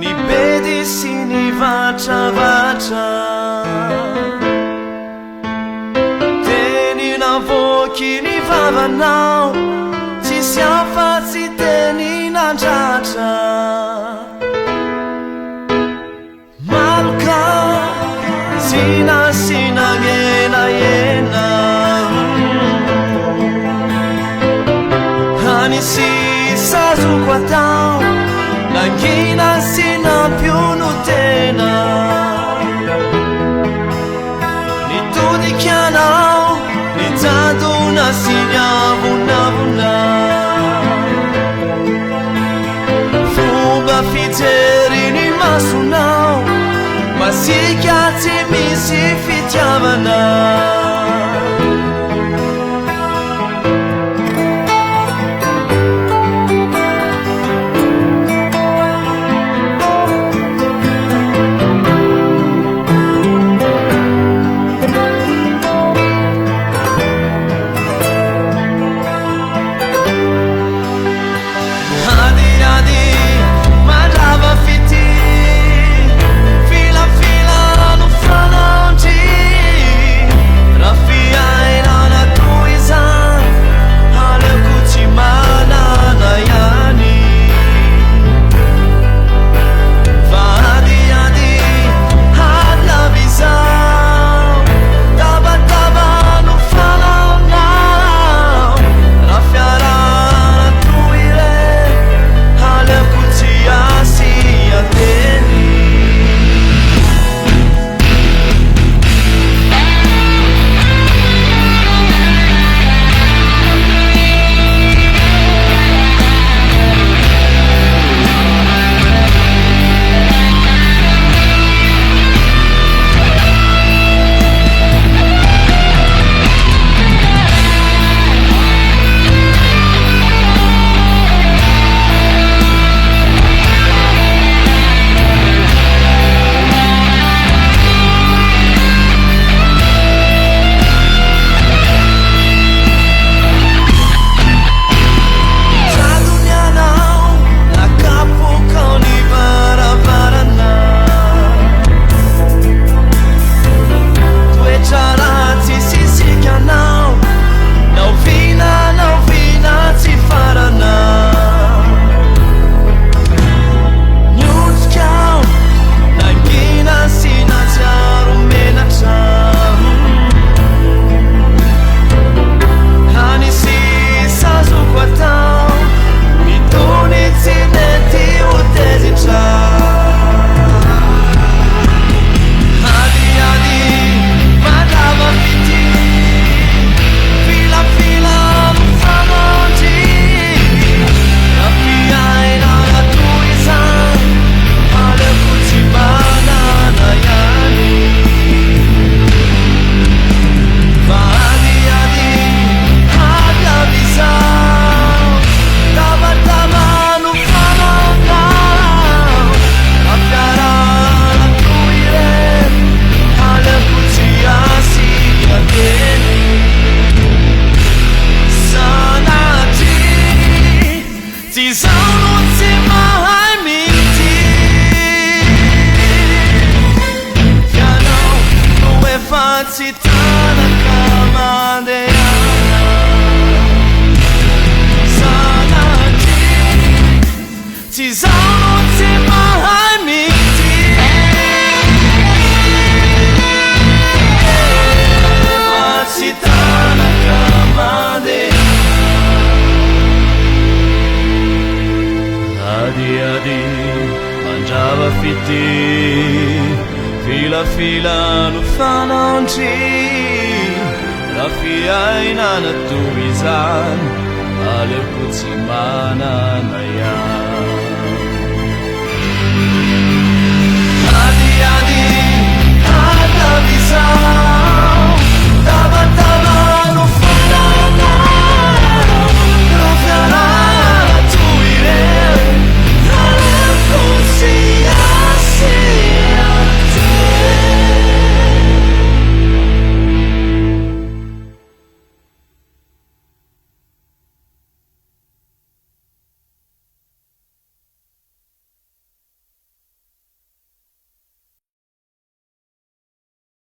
Mi vedi si ni vacia vacia Teni una voce ni va now Ci siamo fatti teni una giaccia Malca Sina sina yena yena Hani si sa su qua down La china sina più nutena Ni tu di chianao Ni tanto una signa vuna vuna Fuba fiteri ni masunao Ma si chiazzi mi si fittiavano Citana Kamandeana Sanati Ci sono insieme ai miti Ma Citana Kamandeana Adi adi mangiava fitti Fila fila nu fanonci La fiaina na tuizan Ale kutsimana na ya Adi adi Ada bisa